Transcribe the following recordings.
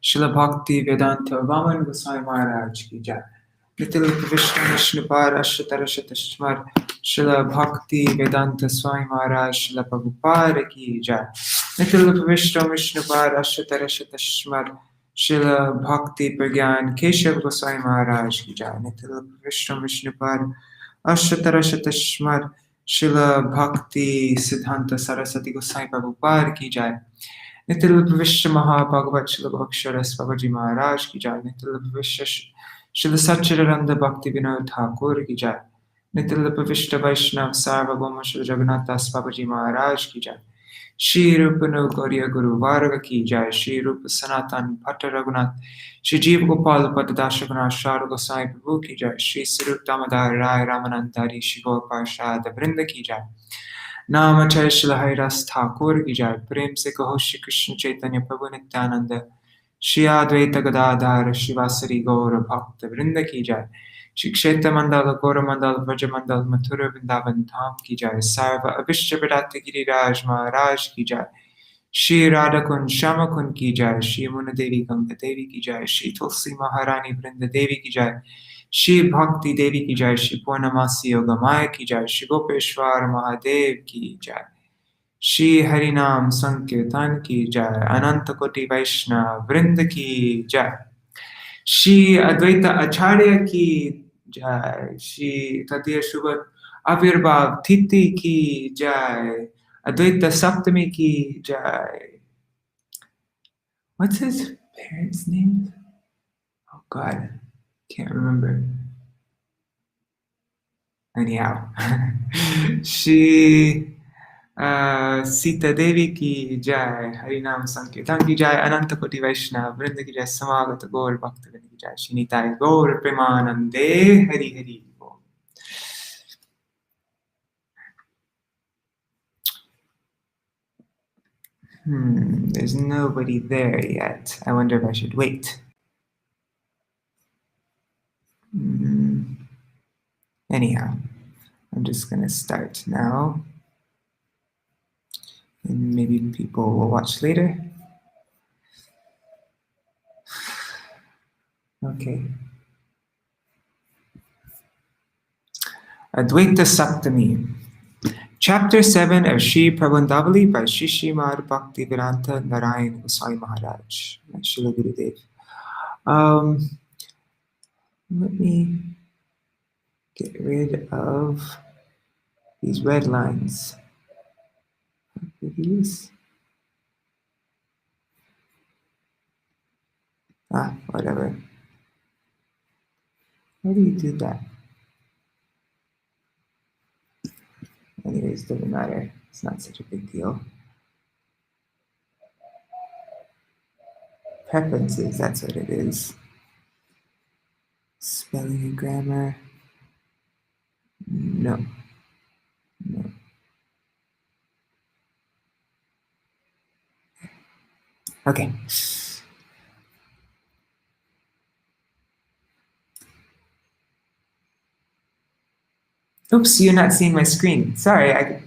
Shri Bhaktivedānta Gosvāmī Mahārāja ki jai. Nityalapa Vishnupāra Ashtatarashatashmar Śrīla Bhaktivedānta Swami Mahārāja Śrīla Prabhupāda ki jai. Nityalapa Vishnupāra Ashtatarashatashmar Śrīla Bhakti Pragyan Keshav Gosvāmī Mahārāja ki jai. Nityalapa Vishnupāra Ashtatarashatashmar Śrīla Bhakti Siddhanta Saraswati Gosvāmī Prabhupāda ki jai. Nityalapa Vishya Mahābhagavat Śrīla Bhaksharas Babaji Mahārāja ki jai. Nityalapa Vishya Śrīla Satchidananda Bhaktivinoda Thakur ki jai. Nityalapa Vishya Vaishnava Sarvabhauma Śrīla Jagannath Das Babaji Mahārāja ki jai. Śrī Rupa Gauriya Guru Varga ki jai. Śrī Rupa Sanatan Bhatta Raghunath Śrī Jeev Gopal Padadasha Gunashara Goswami Prabhu ki jai. Śrī Sarup Damodar Rai Ramanandari Śrī Gaur Parshada Vrinda ki jai. Namachay Śrīla Haridas Thakur ki jai. Prem se kaho Śrī Krishna Chaitanya Prabhu Nityananda Śrī Advaita Gadadhara Śrīvasari Gaura Bhakta Vrinda ki jai. Śrī Kshetra Mandala Gaura Mandala Vraja Mandala Mathura Vrindavan Dham ki jai. Sarva Abhishya Pradata Giriraj Maharaj ki jai. Śrī Radha Kund Shama Kund ki jai. Śrī Yamuna Devi Ganga Devi ki jai. Śrī Tulsi Maharani Vrinda Devi ki jai. Śrī Bhakti Devi ki jai. Śrī Purnamasi Yogamaya ki jai. Śrī Gopeshwar Mahadev ki jai. Śrī Harinam Sankirtan ki jai. Ananta Koti Vaishnava Vrinda ki jai. Śrī Advaita Acharya ki jai. Śrī Tatiya Shubha Avirbhav Titi ki jai. Advaita Saptamī ki jai. What's his parents' name? Oh God, can't remember. Anyhow, Shri Sita Devi ki jai. Harinam Sankirtan ki jai. Ananta Koti Vaishnava Vrinda ki jai. Samagata Gaur Bhaktivinoda ki jai. Shri Nitai Gaur Premanande Hari Hari. There's nobody there yet. I wonder if I should wait. Anyhow, I'm just gonna start now. And maybe people will watch later. Okay. Advaita Saptamī. Chapter 7 of Śrī Prabandhāvalī by Śrī Śrīmad Bhaktivedānta Nārāyaṇa Gosvāmī Mahārāja. Śrīla Gurudev. Let me get rid of these red lines. These? Whatever. How do you do that? Anyways, doesn't matter. It's not such a big deal. Preferences, that's what it is. Spelling and grammar. No. Okay. Oops, you're not seeing my screen. Sorry, I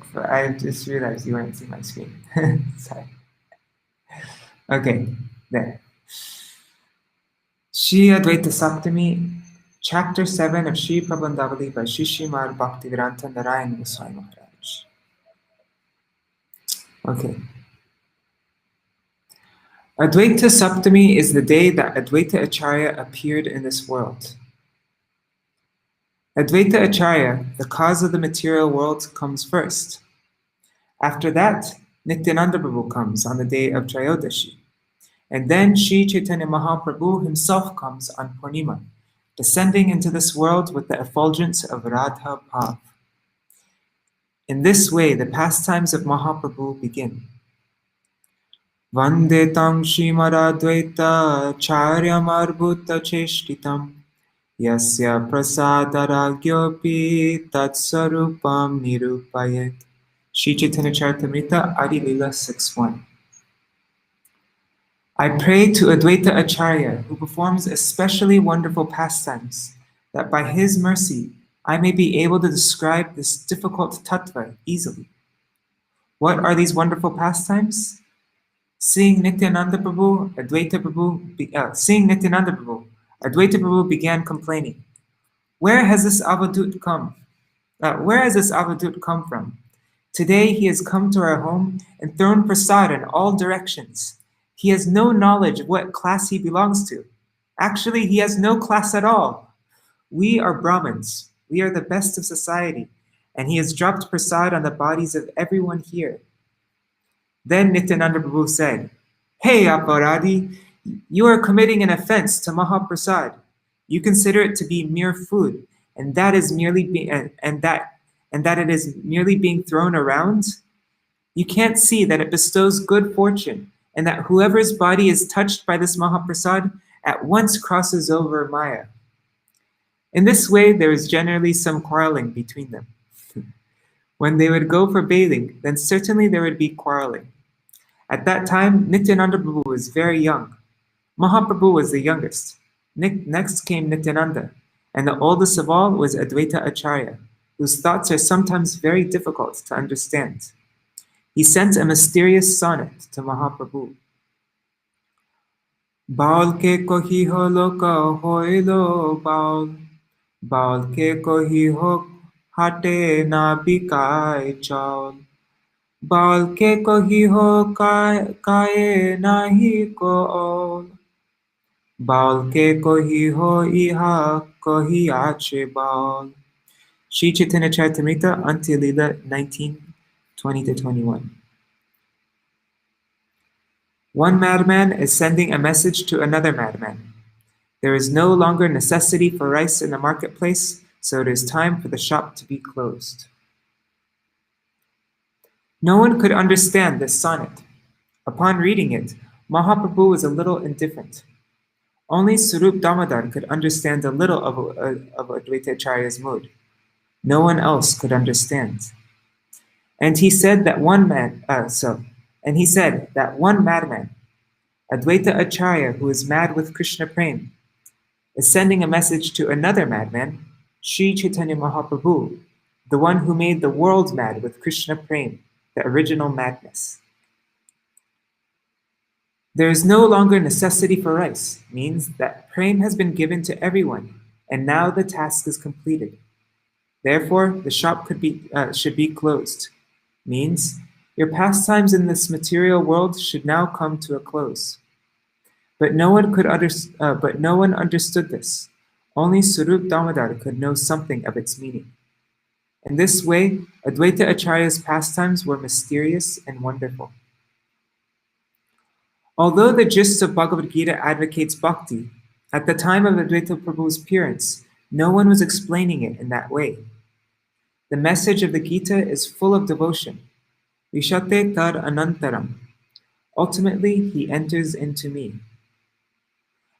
just realized you weren't seeing my screen. Sorry. Okay, there. Śrī Advaita Saptamī, Chapter 7 of Śrī Prabandhāvalī by Śrī Śrīmad Bhaktivedānta Nārāyaṇa Gosvāmī Mahārāja. Okay. Advaita Saptamī is the day that Advaita Acharya appeared in this world. Advaita Acharya, the cause of the material world, comes first. After that, Nityananda Prabhu comes on the day of Trayodashi. And then Śrī Chaitanya Mahaprabhu himself comes on Purnima, descending into this world with the effulgence of Radha Bhav. In this way, the pastimes of Mahaprabhu begin. Vande tam Śrīmad Advaita Acharyam Arbhuta Cheshtitam Yasya prasadaragyopi tatsarupam nirupayet. Śrī Chaitanya Charitamrita Adi Lila 6.1. I pray to Advaita Acharya, who performs especially wonderful pastimes, that by his mercy I may be able to describe this difficult tattva easily. What are these wonderful pastimes? Seeing Nityananda Prabhu, Advaita Prabhu began complaining, Where has this avadut come? Where has this avadut come from? Today he has come to our home and thrown prasad in all directions. He has no knowledge of what class he belongs to. Actually, he has no class at all. We are Brahmins. We are the best of society, and he has dropped prasad on the bodies of everyone here. Then Nityananda Prabhu said, Hey Aparadi, you are committing an offense to Mahaprasad. You consider it to be mere food, and that it is merely being thrown around. You can't see that it bestows good fortune, and that whoever's body is touched by this Mahaprasad at once crosses over Maya. In this way, there is generally some quarreling between them. When they would go for bathing, then certainly there would be quarreling. At that time, Nityananda Prabhu was very young. Mahaprabhu was the youngest. Next came Nityananda, and the oldest of all was Advaita Acharya, whose thoughts are sometimes very difficult to understand. He sent a mysterious sonnet to Mahaprabhu. Baal ke kohi ho loka hoilo baal, baal ke kohi ho hate na bikai chaul. Baal ke kohi ho kaye nahi ko ol. Baal ke kohi ho iha kohi ache baal. Śrī Chaitanya Charitamrita, Antya Lila 19:20-21. One madman is sending a message to another madman. There is no longer necessity for rice in the marketplace, so it is time for the shop to be closed. No one could understand this sonnet. Upon reading it, Mahaprabhu was a little indifferent. Only Swarup Damodar could understand a little of Advaita Acharya's mood. No one else could understand. And he said that one madman, Advaita Acharya, who is mad with Krishna Prem, is sending a message to another madman, Śrī Chaitanya Mahaprabhu, the one who made the world mad with Krishna Prem, the original madness. There is no longer necessity for rice, means that Prem has been given to everyone, and now the task is completed. Therefore, the shop should be closed, means your pastimes in this material world should now come to a close. But no one understood this. Only Swarup Damodar could know something of its meaning. In this way, Advaita Acharya's pastimes were mysterious and wonderful. Although the gist of Bhagavad Gita advocates bhakti, at the time of Advaita Prabhu's appearance, no one was explaining it in that way. The message of the Gita is full of devotion. Vishate tar anantaram. Ultimately, he enters into me.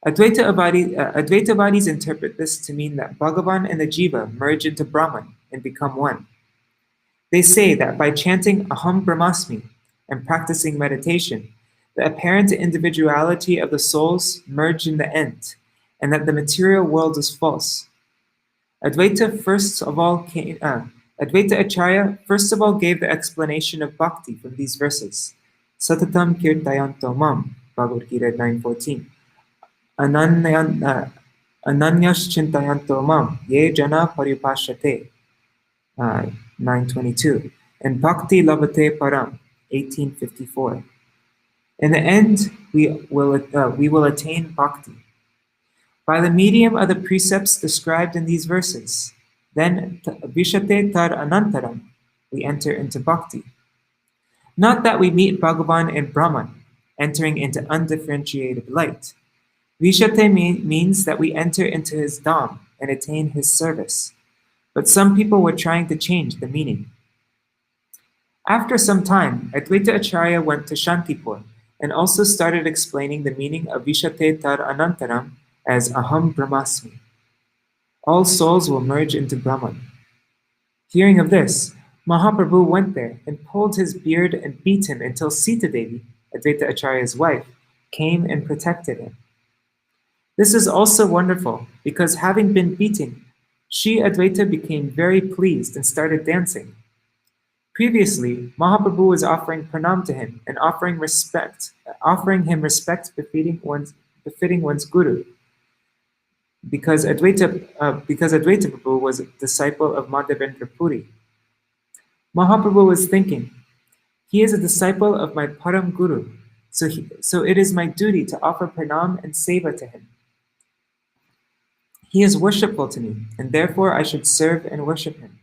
Advaitavadis interpret this to mean that Bhagavan and the Jiva merge into Brahman and become one. They say that by chanting Aham Brahmasmi and practicing meditation, the apparent individuality of the souls merge in the end, and that the material world is false. Advaita Acharya first of all gave the explanation of bhakti from these verses. Satatam kirtayanto mam, Bhagavad Gita 9:14. Ananyas chintayanto mam, ye jana paripashate, 9:22. And bhakti lavate param, 18:54. In the end, we will attain bhakti. By the medium of the precepts described in these verses, then vishate tar anantaram, we enter into bhakti. Not that we meet Bhagavan in Brahman, entering into undifferentiated light. Vishate means that we enter into his dham and attain his service. But some people were trying to change the meaning. After some time, Advaita Acharya went to Shantipur and also started explaining the meaning of Vishate tar anantaram as Aham Brahmasmi. All souls will merge into Brahman. Hearing of this, Mahaprabhu went there and pulled his beard and beat him until Sita Devi, Advaita Acharya's wife, came and protected him. This is also wonderful because having been beaten, Shri Advaita became very pleased and started dancing. Previously, Mahaprabhu was offering pranam to him and offering him respect befitting one's guru, because Advaita Prabhu was a disciple of Madhavendra Puri. Mahaprabhu was thinking, he is a disciple of my Param Guru, so it is my duty to offer pranam and seva to him. He is worshipful to me, and therefore I should serve and worship him.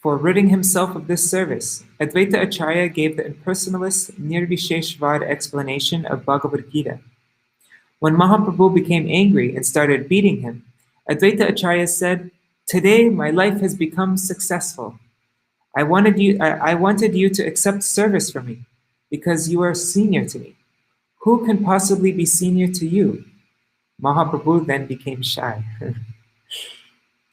For ridding himself of this service, Advaita Acharya gave the impersonalist Nirvisheshvad explanation of Bhagavad Gita. When Mahaprabhu became angry and started beating him, Advaita Acharya said, "Today my life has become successful. I wanted you to accept service from me, because you are senior to me. Who can possibly be senior to you?" Mahaprabhu then became shy.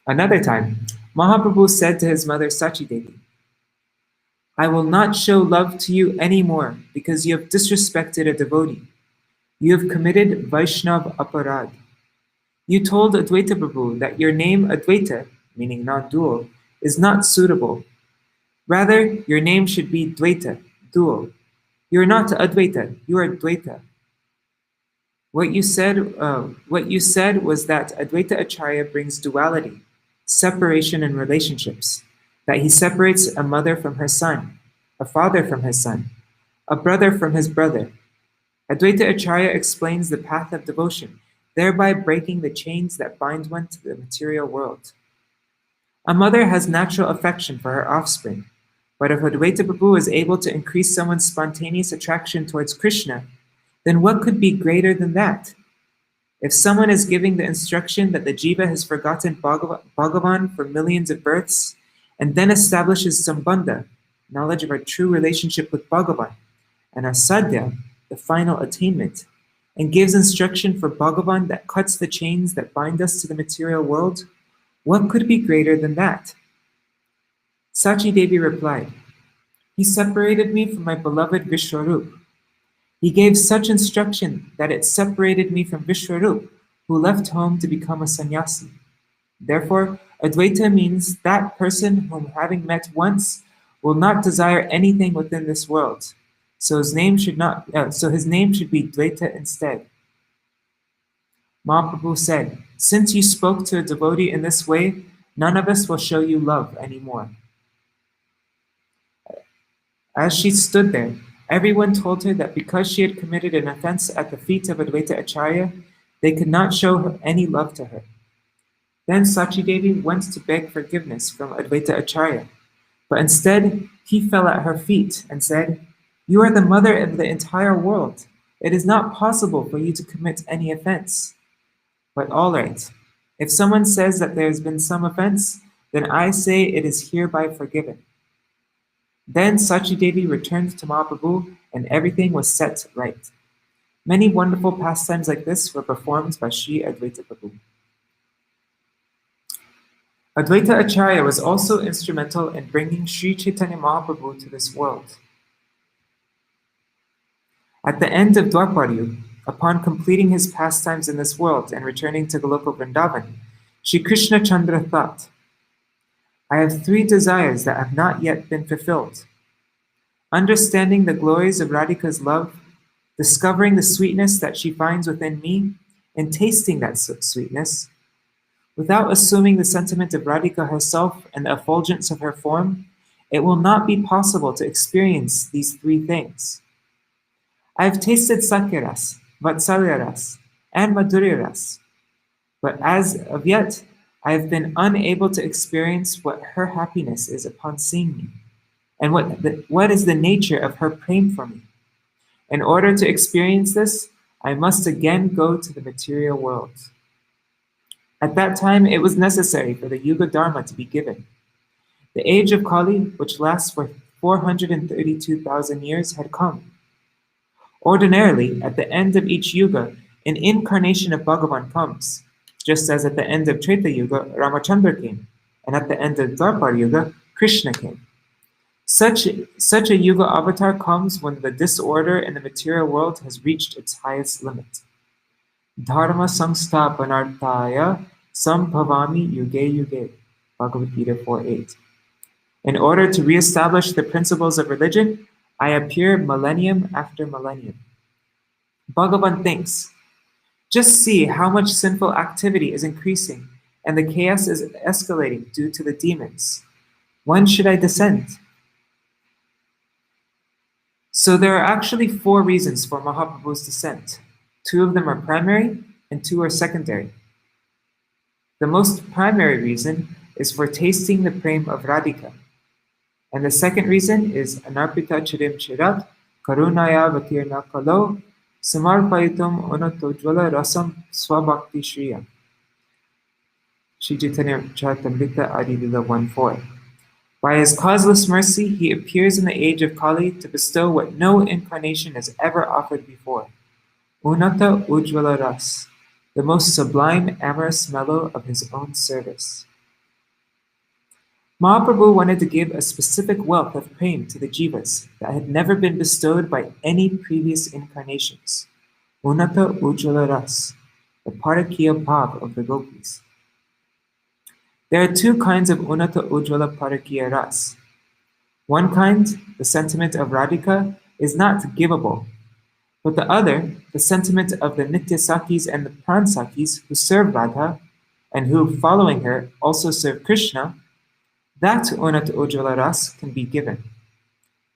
Another time, Mahaprabhu said to his mother Sachi Devi, "I will not show love to you anymore because you have disrespected a devotee. You have committed Vaishnav aparad. You told Advaita Prabhu that your name Advaita, meaning non-dual, is not suitable. Rather, your name should be Dvaita, dual. You are not Advaita, you are Dvaita." What you said was that Advaita Acharya brings duality, separation in relationships, that he separates a mother from her son, a father from his son, a brother from his brother. Advaita Acharya explains the path of devotion, thereby breaking the chains that bind one to the material world. A mother has natural affection for her offspring, but if Advaita Prabhu is able to increase someone's spontaneous attraction towards Krishna, then what could be greater than that? If someone is giving the instruction that the jiva has forgotten Bhagavan for millions of births, and then establishes sambandha, knowledge of our true relationship with Bhagavan, and our sadhya, the final attainment, and gives instruction for Bhagavan that cuts the chains that bind us to the material world, what could be greater than that? Sachi Devi replied, "He separated me from my beloved Vishwarup. He gave such instruction that it separated me from Vishwarup, who left home to become a sannyasi. Therefore, Advaita means that person whom having met once will not desire anything within this world. So his name should be Dvaita instead." Mahaprabhu said, "Since you spoke to a devotee in this way, none of us will show you love anymore." As she stood there, everyone told her that because she had committed an offense at the feet of Advaita Acharya, they could not show any love to her. Then Sachi Devi went to beg forgiveness from Advaita Acharya, but instead he fell at her feet and said, "You are the mother of the entire world. It is not possible for you to commit any offense. But all right, if someone says that there has been some offense, then I say it is hereby forgiven." Then Sachi Devi returned to Mahaprabhu and everything was set right. Many wonderful pastimes like this were performed by Sri Advaita Prabhu. Advaita Acharya was also instrumental in bringing Sri Chaitanya Mahaprabhu to this world. At the end of Dwapar Yuga, upon completing his pastimes in this world and returning to Goloka Vrindavan, Shri Krishna Chandra thought, "I have 3 desires that have not yet been fulfilled. Understanding the glories of Radhika's love, discovering the sweetness that she finds within me, and tasting that sweetness. Without assuming the sentiment of Radhika herself and the effulgence of her form, it will not be possible to experience these 3 things. I have tasted Sakyaras, Vatsalyaras, and Madhuryaras, but as of yet, I have been unable to experience what her happiness is upon seeing me, and what is the nature of her prem for me. In order to experience this, I must again go to the material world." At that time, it was necessary for the Yuga Dharma to be given. The age of Kali, which lasts for 432,000 years, had come. Ordinarily, at the end of each Yuga, an incarnation of Bhagavan comes, just as at the end of Treta Yuga, Ramachandra came, and at the end of Dwapar Yuga, Krishna came. Such a Yuga avatar comes when the disorder in the material world has reached its highest limit. Dharma samsthapanarthaya sambhavami yuge yuge. Bhagavad Gita 4:8. In order to reestablish the principles of religion, I appear millennium after millennium. Bhagavan thinks, just see how much sinful activity is increasing and the chaos is escalating due to the demons. When should I descend? So there are actually 4 reasons for Mahaprabhu's descent. 2 of them are primary and 2 are secondary. The most primary reason is for tasting the prem of Radhika. And the second reason is Anarpita Chirim Chirat Karunaya Vatirna Kalo Samarpayitum Onatojvala Rasam Swabhakti Shriyam. Śrī Chaitanya Charitamrita Adi Lila 1:4. By his causeless mercy, he appears in the age of Kali to bestow what no incarnation has ever offered before. Unata Ujjvala Ras, the most sublime amorous mellow of his own service. Mahaprabhu wanted to give a specific wealth of prem to the jivas that had never been bestowed by any previous incarnations. Unata Ujjvala Ras, the Parakiya Bhav of the gopis. There are 2 kinds of Unata Ujjvala Parakiya Ras. One kind, the sentiment of Radhika, is not givable, but the other, the sentiment of the Nitya Sakis and the Pran Sakis who serve Radha and who, following her, also serve Krishna, that Unata Ujjvala Ras can be given.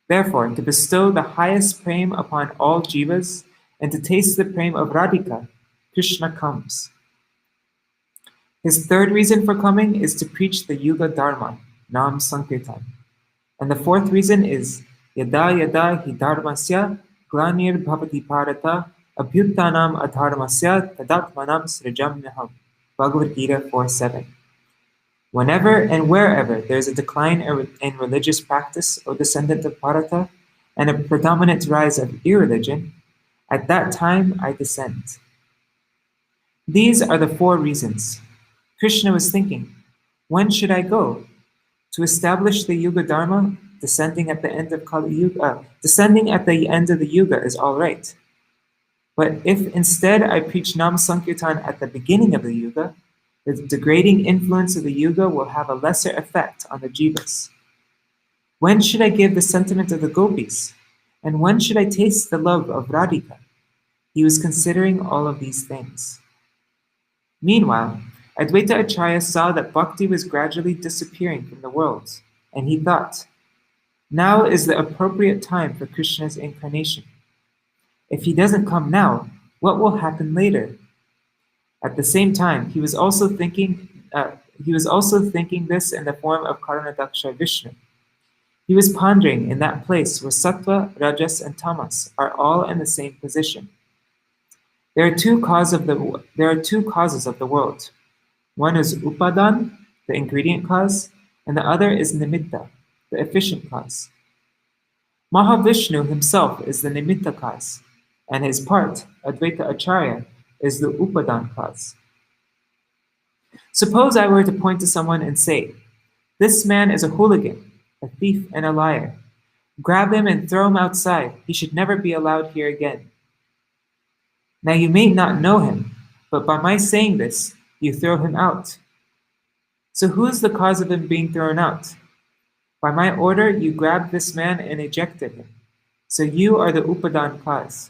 Therefore, to bestow the highest prem upon all jivas and to taste the prem of Radhika, Krishna comes. His third reason for coming is to preach the Yuga Dharma, Nam Sankirtan. And the fourth reason is Yada Yada Hi Dharmasya Glanir Bhavati Bharata Abhyuttanam Adharmasya Tadatmanam Srijamyaham. Bhagavad Gita 4:7. Whenever and wherever there is a decline in religious practice, O descendant of Bharata, and a predominant rise of irreligion, at that time I descend. These are the 4 reasons. Krishna was thinking, when should I go? To establish the Yuga Dharma, descending at the end of Kali Yuga, descending at the end of the Yuga is all right. But if instead I preach Nam Sankirtan at the beginning of the Yuga, the degrading influence of the Yuga will have a lesser effect on the jivas. When should I give the sentiment of the gopis? And when should I taste the love of Radhika? He was considering all of these things. Meanwhile, Advaita Acharya saw that bhakti was gradually disappearing from the world, and he thought, now is the appropriate time for Krishna's incarnation. If he doesn't come now, what will happen later? At the same time, he was also thinking this in the form of Karunadaksha Vishnu. He was pondering in that place where sattva, rajas, and tamas are all in the same position. There are 2 causes of the world. One is upadan, the ingredient cause, and the other is nimitta, the efficient cause. Mahavishnu himself is the nimitta cause, and his part, Advaita Acharya, is the upadan cause. Suppose I were to point to someone and say, this man is a hooligan, a thief, and a liar. Grab him and throw him outside. He should never be allowed here again. Now you may not know him, but by my saying this, you throw him out. So who is the cause of him being thrown out? By my order, you grabbed this man and ejected him. So you are the upadan cause.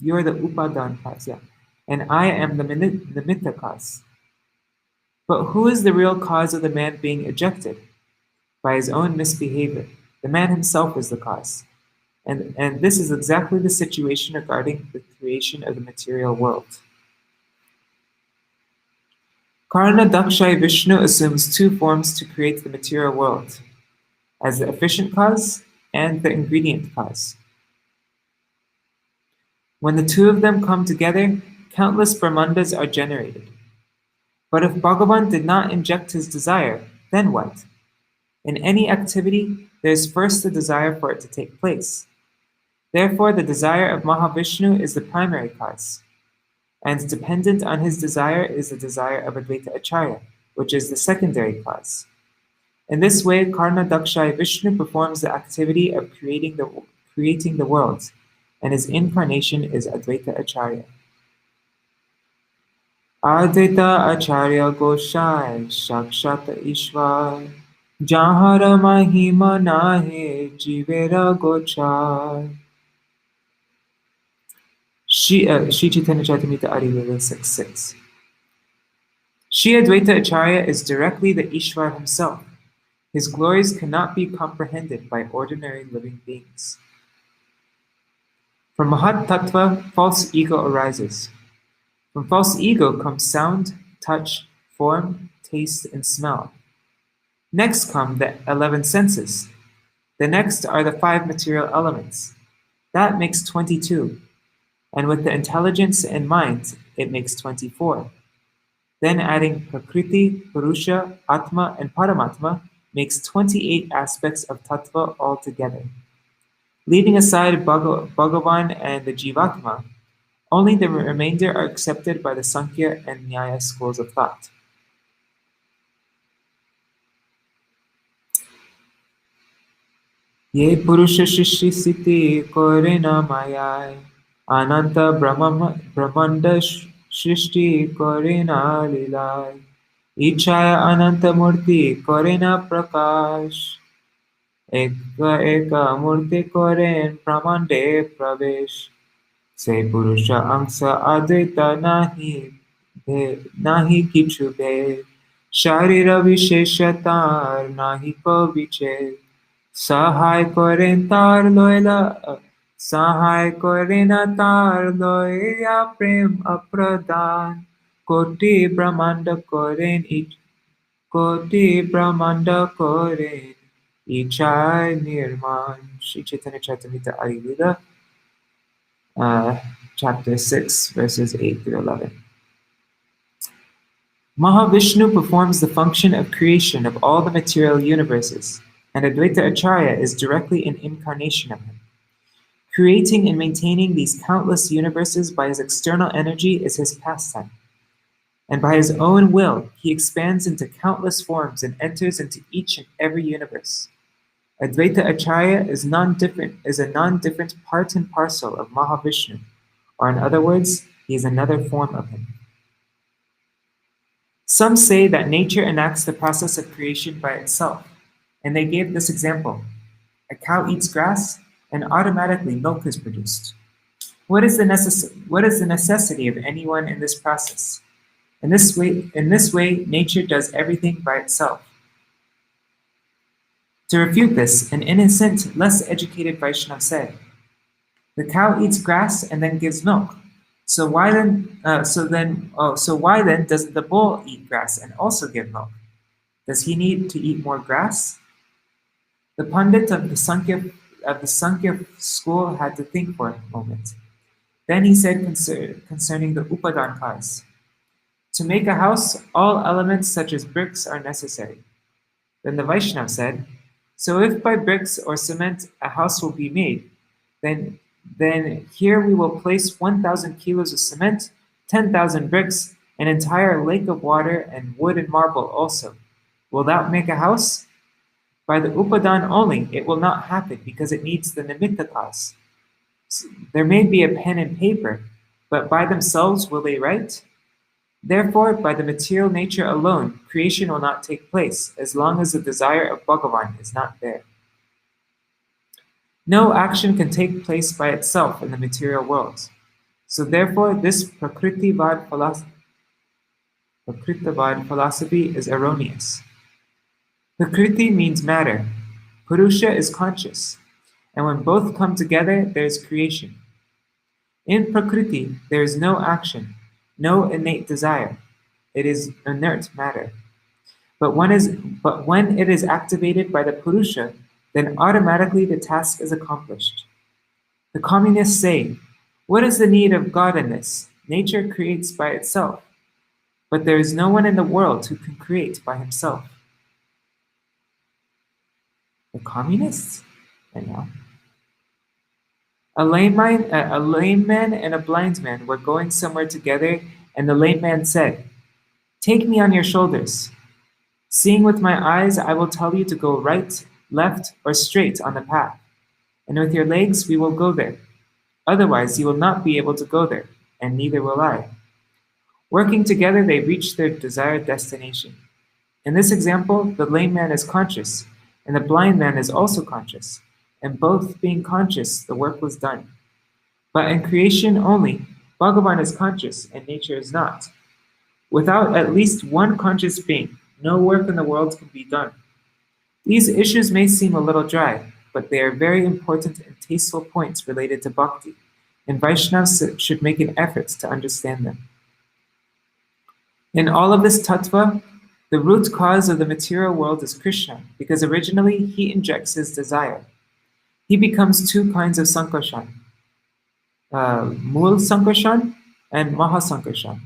You are the upadan cause, yeah. And I am the nimitta cause. But who is the real cause of the man being ejected? By his own misbehavior. The man himself is the cause. And this is exactly the situation regarding the creation of the material world. Karunadaksha Vishnu assumes 2 forms to create the material world, as the efficient cause and the ingredient cause. When the 2 of them come together, countless Brahmandas are generated. But if Bhagavan did not inject his desire, then what? In any activity, there is first the desire for it to take place. Therefore, the desire of Mahavishnu is the primary cause. And dependent on his desire is the desire of Advaita Acharya, which is the secondary cause. In this way, Karunadaksha Vishnu performs the activity of creating the world, and his incarnation is Advaita Acharya. Advaita Acharya Goshai Shakshata Ishvar Jahara mahima nahe jivera gochar. Śrī Chaitanya Charitamrita Adi Lila 6:6. Śrī Advaita Acharya is directly the Ishvara himself. His glories cannot be comprehended by ordinary living beings. From Mahat Tattva, false ego arises. From false ego comes sound, touch, form, taste, and smell. Next come the 11 senses. The next are the 5 material elements. That makes 22. And with the intelligence and mind, it makes 24. Then adding Prakriti, Purusha, Atma, and Paramatma makes 28 aspects of Tattva altogether. Leaving aside Bhagavan and the Jivatma, only the remainder are accepted by the Sankhya and Nyaya schools of thought. Ye Purusha Shishri Siti Korena Mayai Ananta Brahmanda Shrishti Korena Lilai Ichaya Ananta Murti Korena Prakash Eka Murti Koren Pramande Pravesh Se Purusha Angsa Advaita Nahi Kichu Bhed Sharira Visheshatar Nahi Ko Viched Sahai Koren Tar Loila Sahai Korena Tar Loya Prem Apradan Koti Brahmanda Koren Koti Brahmanda Koren Ichai Nirman. Śrī Chaitanya Charitamrita Adi Lila, chapter 6, verses 8 through 11. Mahavishnu performs the function of creation of all the material universes, and Advaita Acharya is directly an incarnation of him. Creating and maintaining these countless universes by his external energy is his pastime. And by his own will, he expands into countless forms and enters into each and every universe. Advaita Acharya is a non-different part and parcel of Mahavishnu, or in other words, he is another form of him. Some say that nature enacts the process of creation by itself, and they gave this example. A cow eats grass, and automatically milk is produced. What is the necessity of anyone in this process? In this way, nature does everything by itself. To refute this, an innocent, less educated Vaishnava said, "The cow eats grass and then gives milk. So why then doesn't the bull eat grass and also give milk? Does he need to eat more grass?" The pundit of the Sankhya school had to think for a moment. Then he said concerning the Upadankas, "To make a house, all elements such as bricks are necessary." Then the Vaishnava said, "So if by bricks or cement a house will be made, then here we will place 1,000 kilos of cement, 10,000 bricks, an entire lake of water, and wood and marble also. Will that make a house? By the Upadan only, it will not happen because it needs the Nimittakas. There may be a pen and paper, but by themselves will they write? Therefore, by the material nature alone, creation will not take place as long as the desire of Bhagavan is not there. No action can take place by itself in the material world. So therefore, this Prakritivad philosophy is erroneous. Prakriti means matter. Purusha is conscious. And when both come together, there is creation. In Prakriti, there is no action, no innate desire. It is inert matter. But when it is activated by the Purusha, then automatically the task is accomplished. The communists say, "What is the need of God in this? Nature creates by itself." But there is no one in the world who can create by himself. The communists? I know. A lame man and a blind man were going somewhere together, and the lame man said, "Take me on your shoulders. Seeing with my eyes, I will tell you to go right, left, or straight on the path. And with your legs, we will go there. Otherwise, you will not be able to go there, and neither will I." Working together, they reached their desired destination. In this example, the lame man is conscious, and the blind man is also conscious, and both being conscious, the work was done. But in creation only, Bhagavan is conscious and nature is not. Without at least one conscious being, no work in the world can be done. These issues may seem a little dry, but they are very important and tasteful points related to bhakti, and Vaishnavas should make an effort to understand them. In all of this tattva, the root cause of the material world is Krishna, because originally he injects his desire. He becomes two kinds of sankarshan, Mul sankarshan and Mahasankarshan.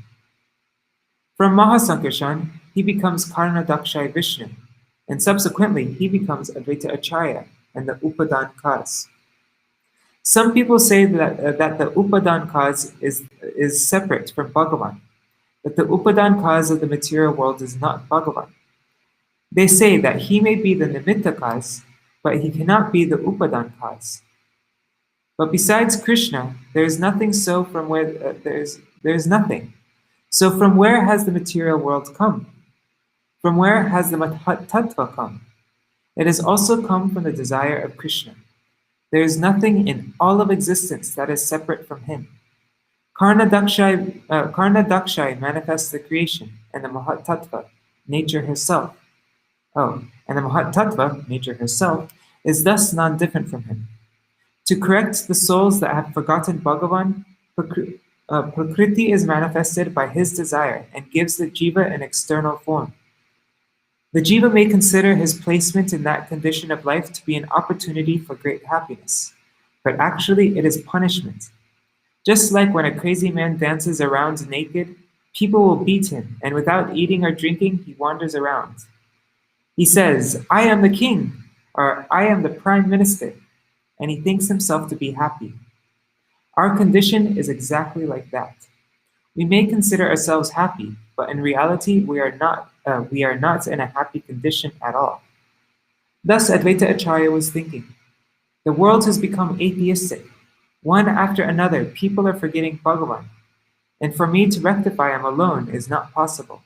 From Mahasankarshan, he becomes Karnadakshay Vishnu, and subsequently he becomes Advaita Acharya and the Upadan cause. Some people say that the Upadan cause is separate from Bhagavan, that the Upadan cause of the material world is not Bhagavan. They say that he may be the Nimitta cause, but he cannot be the Upadan cause. But besides Krishna, there is nothing. So from where there is nothing. So from where has the material world come? From where has the tattva come? It has also come from the desire of Krishna. There is nothing in all of existence that is separate from him. Karnadakshay manifests the creation, and the Mahatattva, nature herself. And the Mahatattva, nature herself, is thus non-different from him. To correct the souls that have forgotten Bhagavan, Prakriti is manifested by his desire and gives the jiva an external form. The jiva may consider his placement in that condition of life to be an opportunity for great happiness, but actually it is punishment. Just like when a crazy man dances around naked, people will beat him, and without eating or drinking, he wanders around. He says, "I am the king," or "I am the prime minister," and he thinks himself to be happy. Our condition is exactly like that. We may consider ourselves happy, but in reality, we are not in a happy condition at all. Thus, Advaita Acharya was thinking, the world has become atheistic. One after another, people are forgetting Bhagavan, and for me to rectify him alone is not possible.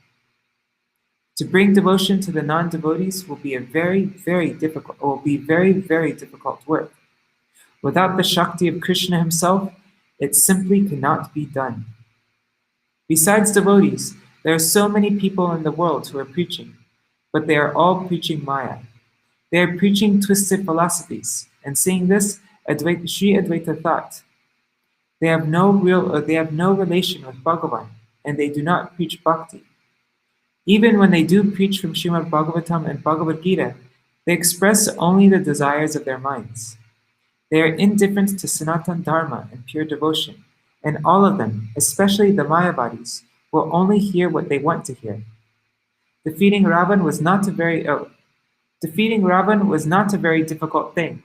To bring devotion to the non-devotees will be very, very difficult work. Without the Shakti of Krishna himself, it simply cannot be done. Besides devotees, there are so many people in the world who are preaching, but they are all preaching Maya. They are preaching twisted philosophies, and seeing this, Śrī Advaita thought, they have no relation with Bhagavan, and they do not preach bhakti. Even when they do preach from Śrīmad Bhagavatam and Bhagavad Gita, they express only the desires of their minds. They are indifferent to Sanatana Dharma and pure devotion, and all of them, especially the Mayavadis, will only hear what they want to hear. Defeating Ravan was not a very difficult thing,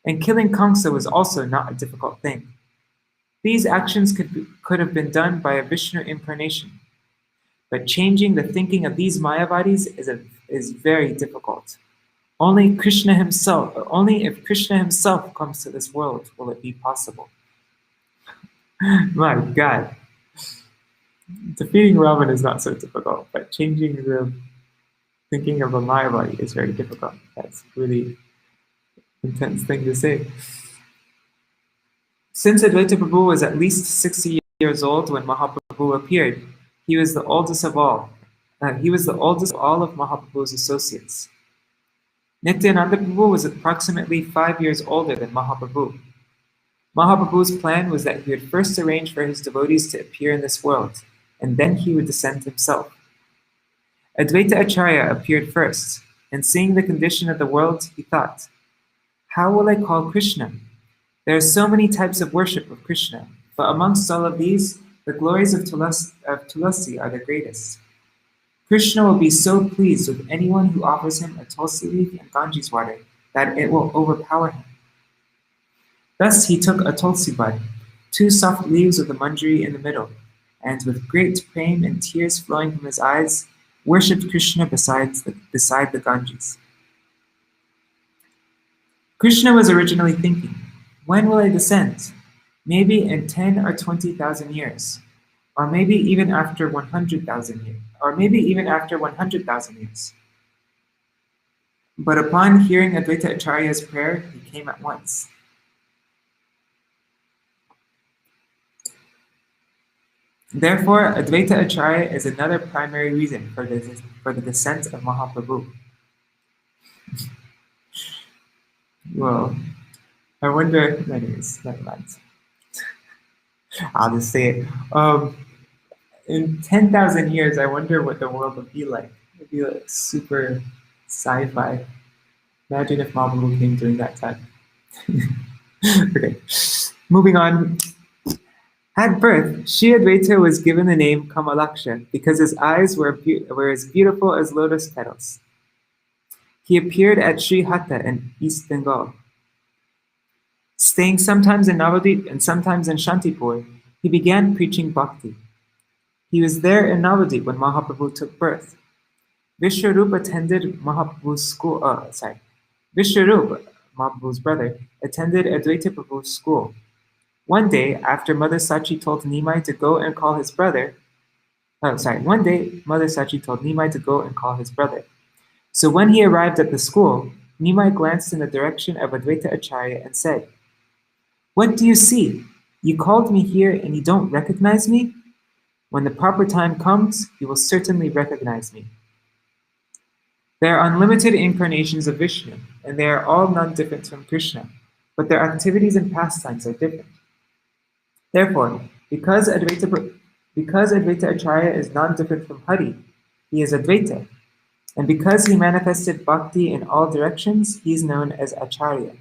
and killing Kamsa was also not a difficult thing. These actions could have been done by a Vishnu incarnation, but changing the thinking of these Mayavadis is very difficult. Only if Krishna himself comes to this world will it be possible. My God. Defeating Ravan is not so difficult, but changing the thinking of a Mayavadi is very difficult. That's really intense thing to say. Since Advaita Prabhu was at least 60 years old when Mahaprabhu appeared, he was the oldest of all. He was the oldest of all of Mahaprabhu's associates. Nityananda Prabhu was approximately 5 years older than Mahaprabhu. Mahaprabhu's plan was that he would first arrange for his devotees to appear in this world, and then he would descend himself. Advaita Acharya appeared first, and seeing the condition of the world, he thought, how will I call Krishna? There are so many types of worship of Krishna, but amongst all of these, the glories of Tulasi are the greatest. Krishna will be so pleased with anyone who offers him a tulsi leaf and Ganges water that it will overpower him. Thus he took a tulsi bud, 2 soft leaves of the manjari in the middle, and with great prema and tears flowing from his eyes, worshipped Krishna beside the Ganges. Krishna was originally thinking, when will I descend? Maybe in 10 or 20,000 years, or maybe even after 100,000 or maybe even after 100,000 years. But upon hearing Advaita Acharya's prayer, he came at once. Therefore, Advaita Acharya is another primary reason for the descent of Mahaprabhu. Well, I wonder, anyways, never mind. I'll just say it. In 10,000 years, I wonder what the world would be like. It would be like super sci-fi. Imagine if Mahaprabhu came during that time. Okay, moving on. At birth, Śrī Advaita was given the name Kamalaksha because his eyes were as beautiful as lotus petals. He appeared at Sri Hatta in East Bengal. Staying sometimes in Navadvip and sometimes in Shantipur, he began preaching bhakti. He was there in Navadvip when Mahaprabhu took birth. Vishwarup attended Mahaprabhu's school. Vishwarup, Mahaprabhu's brother, attended Advaita Prabhu's school. One day, after Mother Sachi told Nimai to go and call his brother. One day, Mother Sachi told Nimai to go and call his brother. So when he arrived at the school, Nimai glanced in the direction of Advaita Acharya and said, "What do you see? You called me here and you don't recognize me? When the proper time comes, you will certainly recognize me." There are unlimited incarnations of Vishnu, and they are all none different from Krishna, but their activities and pastimes are different. Therefore, because Advaita Acharya is non-different from Hari, he is Advaita, and because he manifested bhakti in all directions, he is known as Acharya.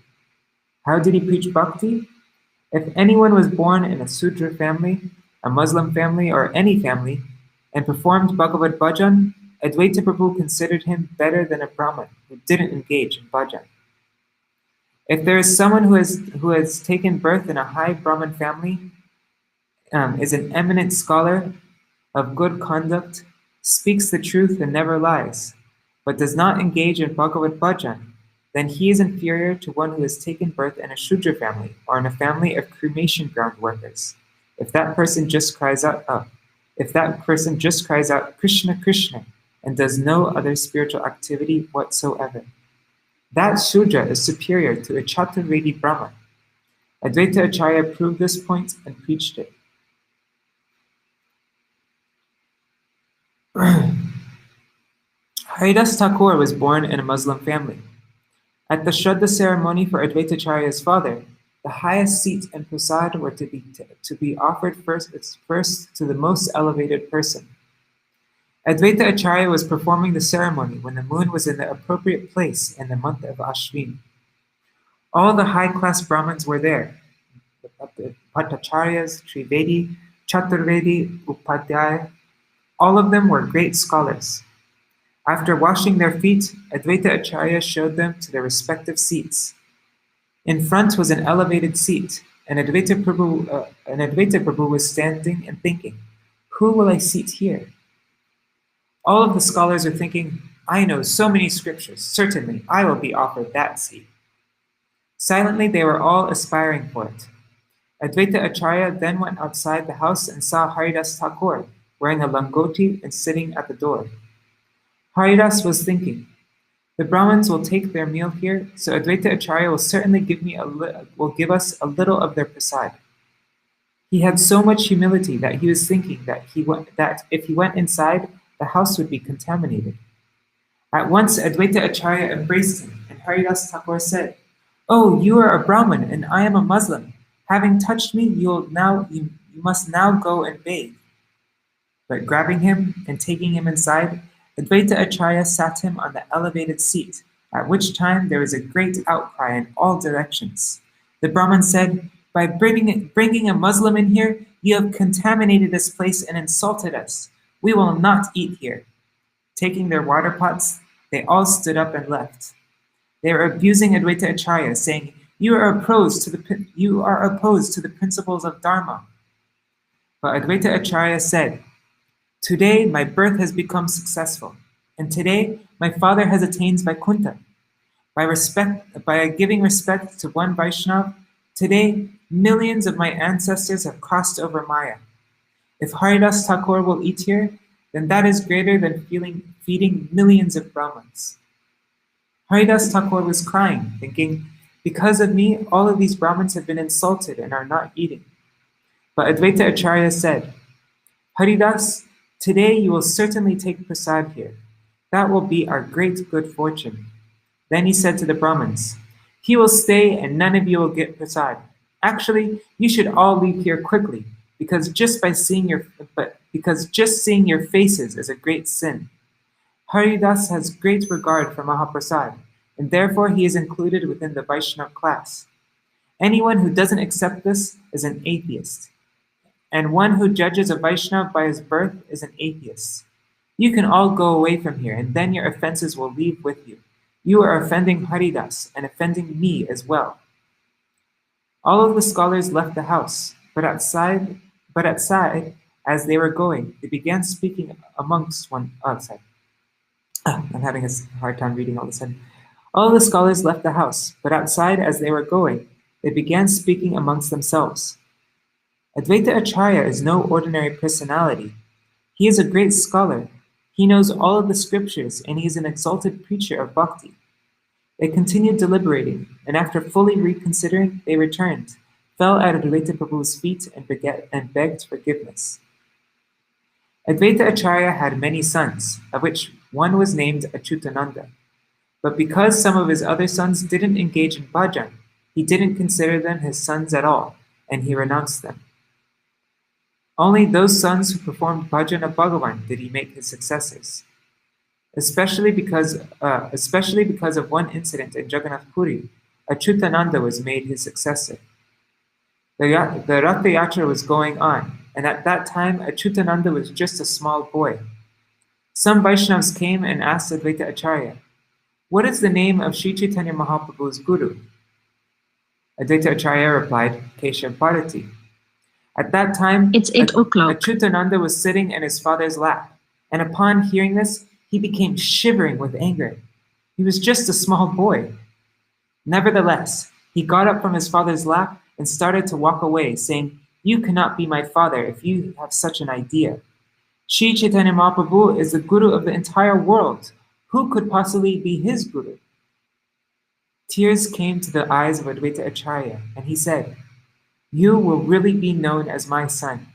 How did he preach bhakti? If anyone was born in a Sudra family, a Muslim family, or any family, and performed Bhagavad Bhajan, Advaita Prabhu considered him better than a Brahmin who didn't engage in Bhajan. If there is someone who has taken birth in a high Brahmin family, is an eminent scholar, of good conduct, speaks the truth and never lies, but does not engage in Bhagavad Bhajan, then he is inferior to one who has taken birth in a Shudra family or in a family of cremation ground workers. If that person just cries out, Krishna, Krishna, and does no other spiritual activity whatsoever, that Shudra is superior to a Chaturvedi Brahman. Advaita Acharya proved this point and preached it. Haridas Thakur was born in a Muslim family. At the Shraddha ceremony for Advaita Acharya's father, the highest seat and prasad were to be offered first to the most elevated person. Advaita Acharya was performing the ceremony when the moon was in the appropriate place in the month of Ashwin. All the high-class Brahmins were there. The Bhattacharyas, Trivedi, Chaturvedi, Upadhyaya, all of them were great scholars. After washing their feet, Advaita Acharya showed them to their respective seats. In front was an elevated seat, and Advaita Prabhu was standing and thinking, "Who will I seat here?" All of the scholars are thinking, "I know so many scriptures, certainly I will be offered that seat." Silently, they were all aspiring for it. Advaita Acharya then went outside the house and saw Haridas Thakur wearing a langoti and sitting at the door. Haridas was thinking, "The Brahmins will take their meal here, so Advaita Acharya will certainly give us a little of their prasad." He had so much humility that he was thinking that if he went inside, the house would be contaminated. At once, Advaita Acharya embraced him, and Haridas Thakur said, "Oh, you are a Brahmin, and I am a Muslim. Having touched me, you must now go and bathe." But grabbing him and taking him inside, Advaita Acharya sat him on the elevated seat, at which time there was a great outcry in all directions. The Brahmin said, "By bringing a Muslim in here, you have contaminated this place and insulted us. We will not eat here." Taking their water pots, they all stood up and left. They were abusing Advaita Acharya, saying, "You are opposed to the principles of Dharma." But Advaita Acharya said, "Today my birth has become successful, and today my father has attained Vaikuntha. By giving respect to one Vaishnava, today millions of my ancestors have crossed over Maya. If Haridas Thakur will eat here, then that is greater than feeding millions of Brahmins. Haridas Thakur was crying, thinking, because of me, all of these Brahmins have been insulted and are not eating. But Advaita Acharya said, Haridas, today you will certainly take prasad here. That will be our great good fortune. Then he said to the Brahmins, he will stay and none of you will get prasad. Actually, you should all leave here quickly, because just seeing your faces is a great sin. Haridas has great regard for Mahaprasad, and therefore he is included within the Vaishnava class. Anyone who doesn't accept this is an atheist, and one who judges a Vaishnava by his birth is an atheist. You can all go away from here, and then your offenses will leave with you. You are offending Haridas and offending me as well. All of the scholars left the house, but outside, as they were going, they began speaking amongst one. I'm having a hard time reading all of a sudden. All the scholars left the house, but outside, as they were going, they began speaking amongst themselves. Advaita Acharya is no ordinary personality. He is a great scholar. He knows all of the scriptures, and he is an exalted preacher of bhakti. They continued deliberating, and after fully reconsidering, they returned, fell at Advaita Prabhu's feet, and begged forgiveness. Advaita Acharya had many sons, of which one was named Achyutananda. But because some of his other sons didn't engage in bhajan, he didn't consider them his sons at all, and he renounced them. Only those sons who performed bhajan of Bhagavan did he make his successors. Especially because of one incident in Jagannath Puri, Achyutananda was made his successor. The Ratha Yatra was going on, and at that time Achyutananda was just a small boy. Some Vaishnavas came and asked Advaita Acharya, what is the name of Śrī Chaitanya Mahaprabhu's guru? Advaita Acharya replied, Keshav Bharati. At that time, It's 8 o'clock. Achyutananda was sitting in his father's lap, and upon hearing this, he became shivering with anger. He was just a small boy. Nevertheless, he got up from his father's lap and started to walk away, saying, you cannot be my father if you have such an idea. Śrī Chaitanya Mahaprabhu is the guru of the entire world. Who could possibly be his guru? Tears came to the eyes of Advaita Acharya, and he said, you will really be known as my son.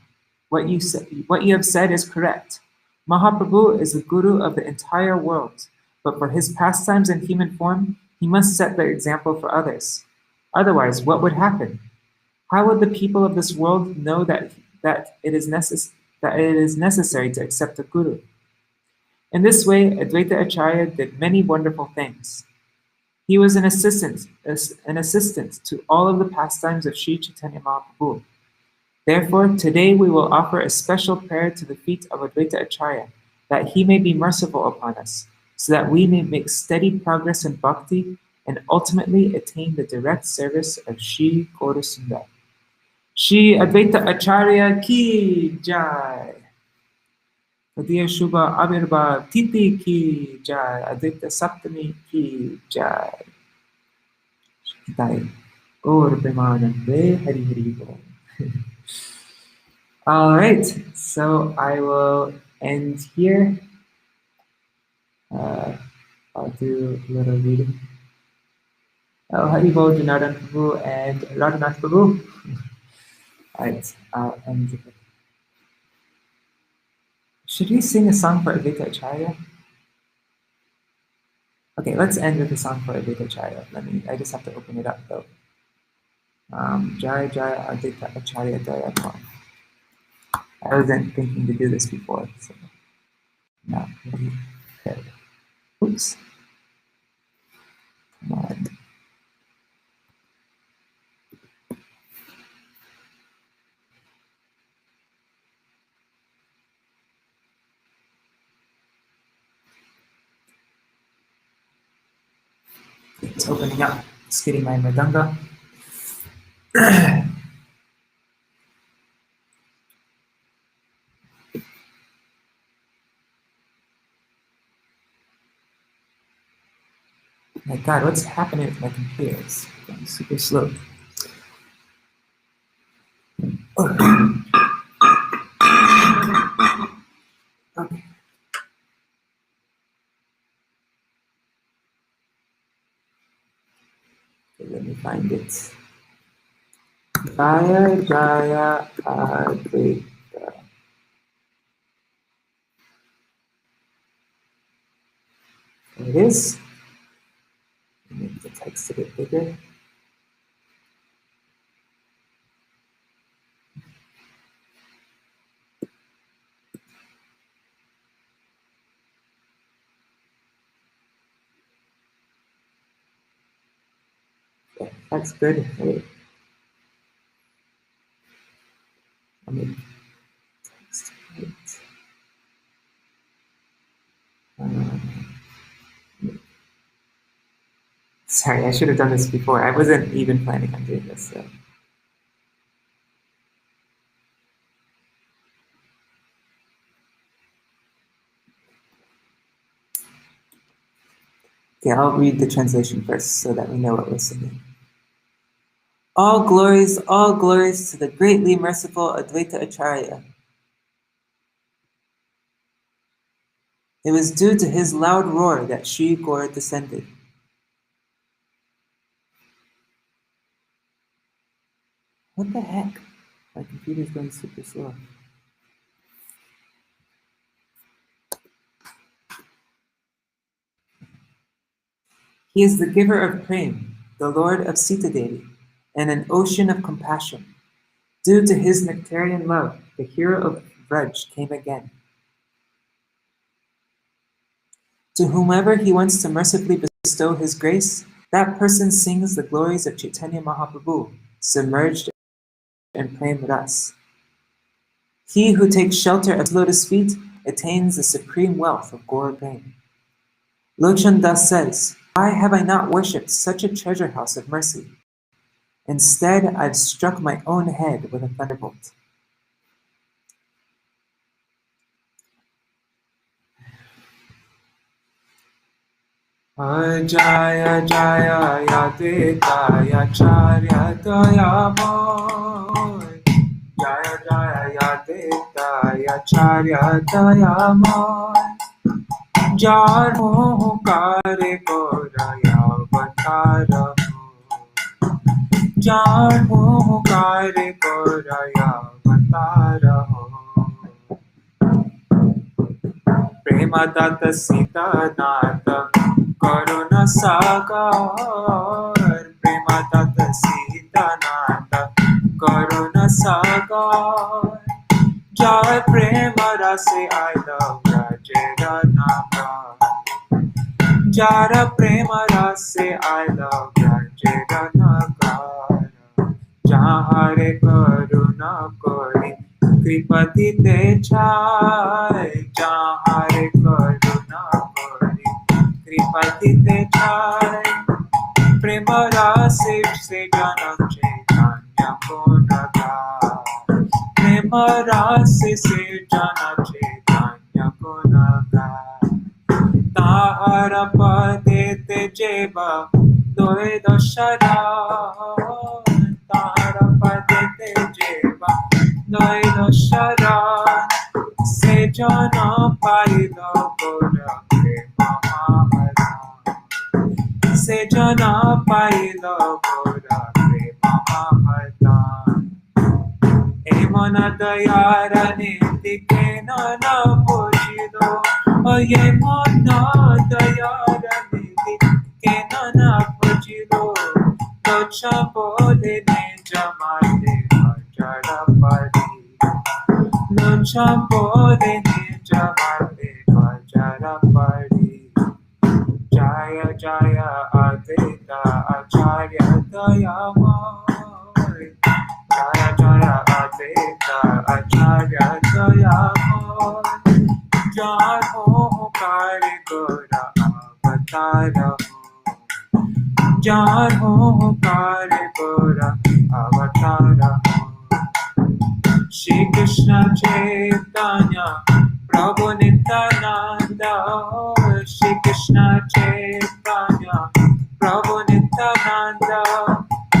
What you have said is correct. Mahaprabhu is the guru of the entire world, but for his pastimes in human form, he must set the example for others. Otherwise, what would happen? How would the people of this world know that it is necessary to accept a guru? In this way, Advaita Acharya did many wonderful things. He was an assistant to all of the pastimes of Śrī Chaitanya Mahaprabhu. Therefore, today we will offer a special prayer to the feet of Advaita Acharya, that he may be merciful upon us, so that we may make steady progress in bhakti and ultimately attain the direct service of Shri Gaurasundar. Shri Advaita Acharya ki jai. Tadiya Shubha Avirbhav Titi ki jai. Advaita Saptamī ki jai. Jai. Gaur Premanande Hari Hari Bol. All right, so I will end here. I'll do a little reading. Oh, Hari Bol, Janardhan Prabhu, and Radhanath Prabhu. All right, I'll end it. Should we sing a song for Advaita Acharya? Okay, let's end with a song for Advaita Acharya. I just have to open it up though. Jai Jai Advaita Acharya Jaya. I wasn't thinking to do this before, so now maybe prepared. Oops. Come on. It's opening up. Just getting my mridanga. My God, what's happening with my computer? It's going super slow. Okay. find it. Jaya Jaya Advaita. There it is. Make the text a bit bigger. Yeah, that's good. Wait. Let me text it. Sorry, I should have done this before. I wasn't even planning on doing this. So. Okay, I'll read the translation first so that we know what we're singing. All glories to the greatly merciful Advaita Acharya. It was due to his loud roar that Śrī Gaur descended. What the heck? My computer's going super slow. He is the giver of prem, the Lord of Sita Devi, and an ocean of compassion. Due to his nectarian love, the hero of Vraj came again. To whomever he wants to mercifully bestow his grace, that person sings the glories of Chaitanya Mahaprabhu, submerged in prem ras. He who takes shelter at lotus feet attains the supreme wealth of Gaur prem. Lochan Das says, why have I not worshipped such a treasure house of mercy? Instead, I've struck my own head with a thunderbolt. Jaya Jaya Advaita Acharya Dayamoy. Jaya Jaya Advaita Acharya Dayamoy. Jar moh kare koraya vatara. Jar moh kare koraya vatara. Prema data sita nata karuna sagar. Prema data sita nata karuna sagar. Jai prema rase I love Rajaranagar. Jara prema rase I love Rajaranagar. Jahare karuna kori kripati te chai. Jahare karuna kori kripati te chai. Prema rase se jana chaitanya gunagar. Prema rase se jana chaitanya gunagar. Tahara pade te jeva doe dashara. Tahara pade te jeva doe dashara. Se jana pailo gora prema mahara. Se jana pailo gora prema mahara. Emana dayara niti kena na pujido. Emana dayara niti kena na pujido. Locha bole ne jamate vajara pari. Locha bole ne jamate vajara pari. Jaya Jaya Advaita Acharya Dayamoy. Jaya Jaya Advaita Acharya Dayamoy. Jar moh kare gora avatara. Jar moh kare gora avatara. Shri Krishna Chaitanya Prabhu Nityananda. Shri Krishna Chaitanya Prabhu Nityananda.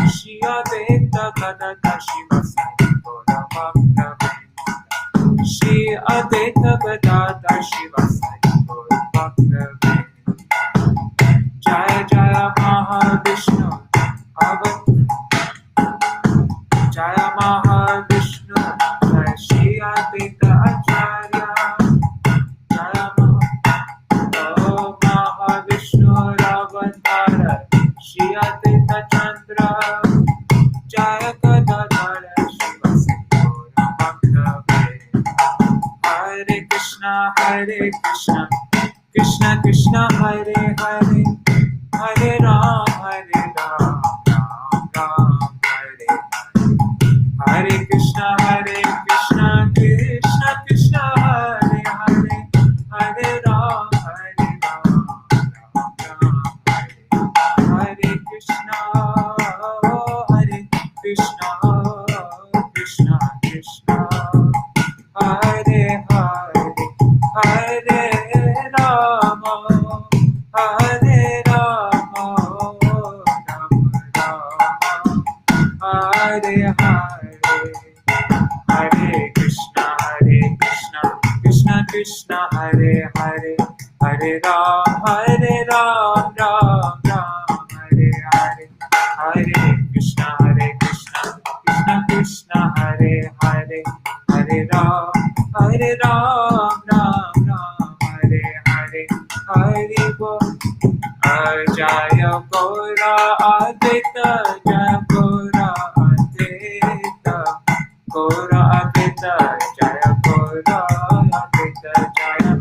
Shri Advaita Gadadhar Shivasari Gaura Bhaktavedanta. Shri Advaita Gadadhar Shivasari Gaura Bhaktavedanta. Jaya Jaya Mahavishnu Avatara. Krishna, Hare Krishna, Krishna Krishna, Hare Hare, Hare Ram, Ram Ram, Hare Hare. Hare Krishna, Krishna Krishna, Hare Hare, Hare Ram, Ram Ram, Hare Krishna, Krishna Krishna, Hare Hare, Hare Rama, Hare Rama, Hare Hare, Hare Krishna, Krishna Krishna, Hare Hare, Hare Ram, Ram Ram, Hare Hare, Hare Krishna, Krishna Krishna, Hare Hare, Hare Ram, Ram Ram, Hare Hare, Hare Bol. Jaya Gora Advaita, Jaya Gora Advaita, Gora Advaita, Jaya Gora Advaita, Jaya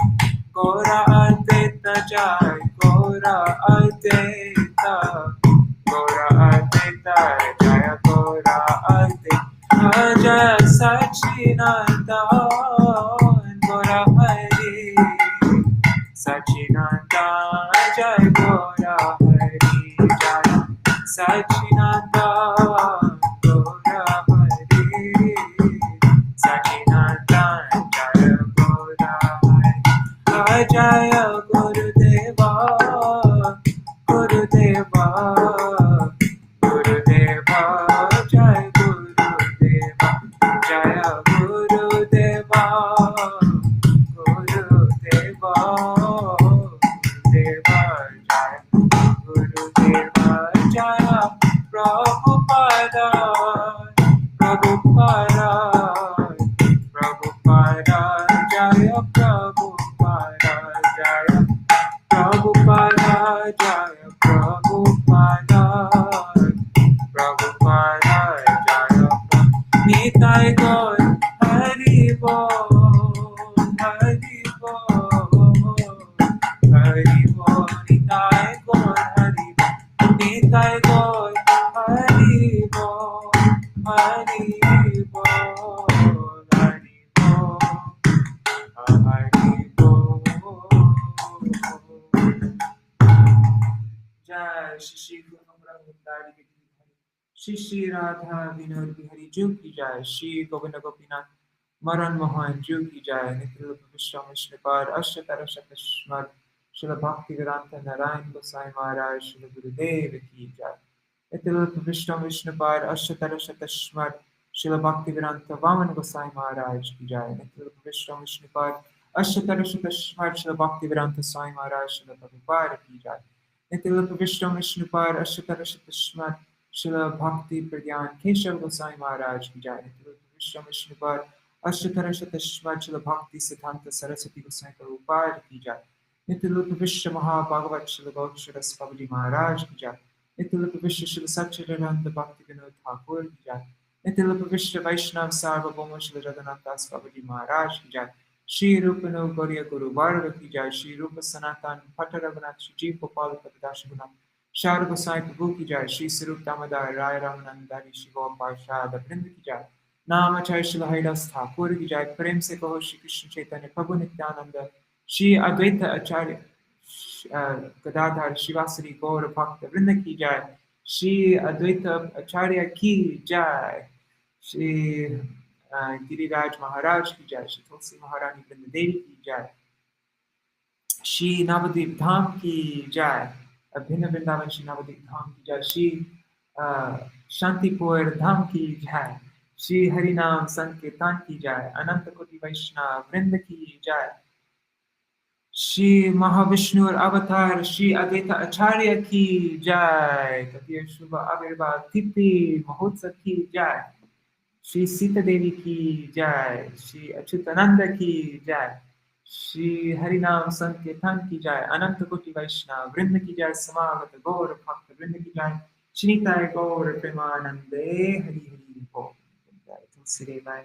Gora Advaita, Jaya Gora Advaita, Gora Advaita, Jaya Gora Advaita, Jaya Sachinanda, Gora Hari, Sachinanda, Jaya Gora Hari, Jaya Sachinanda, Gora Hari, Sachinanda, Jaya Gora Hari, Jaya Gurudeva, Gurudeva, Gurudeva, Jaya Gurudeva, Jaya Gurudeva, Gurudeva, Gurudeva, Jaya Prabhupada, Prabhupada, Prabhupada, Jaya Prabhupada, Jaya Prabhupada, Jaya Prabhupada, Prabhupada, Jaya Prabhupada. Nitai Gaur, Hari Bol, Hari Bol, Hari Bol, Nitai Gaur, Hari Bol, Nitai Gaur, Hari Bol, Hari Bol, Hari Bol, Hari Bol. Jai Shri Prabandhāvalī, Shri Shri Radha Vinod Bihari Ju ki Jai, Shri Govinda Gopinath Maran Mohan Ju ki Jai, Nitya Vishwa Vishnupad Ashtara Shatashmad, Śrīla Bhaktivedānta Nārāyaṇa Gosvāmī Mahārāja, Śrīla Gurudeva ki Jai, Nitya Vishwa Vishnupad Ashtara Shatashmad, Śrīla Bhaktivedānta Vāman Gosvāmī Mahārāja ki Jai, Nitya Vishwa Vishnupad Ashtara Shatashmad, Śrīla Bhaktivedānta Swāmī Mahārāja, Śrīla Prabhupada ki Jai, Nitya Vishwa Vishnupad Ashtara Shatashmad, Śrīla Bhakti Pradyan Keshav Gosvāmī Mahārāja ki Jai, Nitya Vishwa Vishnupad Ashtara Shatashmad, Śrīla Bhakti Siddhanta Saraswati Gosvāmī Prabhupada ki Jai, Nitya Vishwa Mahabhagavat Śrīla Gaurasharas Babaji Mahārāja ki Jai, Nitya Vishwa Śrīla Satchidananda Bhakti Vinod Thakur ki Jai, Nitya Vishwa Vaishnav Sarvabhauma Śrīla Jagannath Das Babaji Mahārāja ki Jai, Shri Rupano Gauriya Guru Varga ki Jai, Shri Rupa Sanatan Pata Raghunath Shri Jeev Gopal Patadash Gunath Shara Gosai Prabhu ki Jai, Shri Sarup Damodar Rai Ramanandari Shri Gopal Shada Vrinda ki Jai, Namacharya Śrīla Haridas Thakur ki Jai, Prem se kaho Shri Krishna Chaitanya Prabhu Nityananda, Shri Advaita Acharya Gadadhar Shivasari Gaura Bhakta Vrinda ki Jai, Shri Advaita Acharya ki Jai, Shri Giriraj Maharaj ki Jai, Shri Tulsi Maharani Vrinda Devi ki Jai, Shri Navadvip Dham ki Jai, Abhinna Vrindavan Shri Navadvip Dham ki Jai, Shri Shantipur Dham ki Jai, Shri Harinam Sankirtan ki Jai, Ananta Koti Vaishnava Vrinda ki Jai, Shri Mahavishnu Avatar Shri Advaita Acharya ki Jai, Tatiya Shubha Avirbhav Tithi Mahotsav ki Jai, Shri Sita Devi ki Jai, Shri Achyutananda ki Jai, Shri Harinam Sankirtan ki Jai, Ananta Koti Vaishnava Vrinda ki Jai, Samagata Gaur Bhakta Vrinda ki Jai, Shri Nitai Gaur Premanande Hari Hari Bol. Jai Tulsi Devai.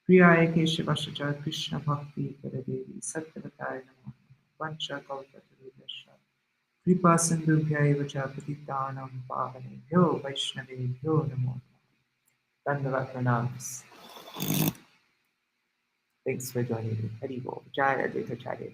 Priyaya Keshavascha Krishna Bhakti Paradevi Sattvatāya Namo Vancha Kalpatarudasha Kripa Sindhubhyaiva Cha Patitanam Pavanebhyo Vaishnavebhyo Namo Dandavat Pranams. Thanks for joining me. Hari Bol. Jai Advaita Acharya.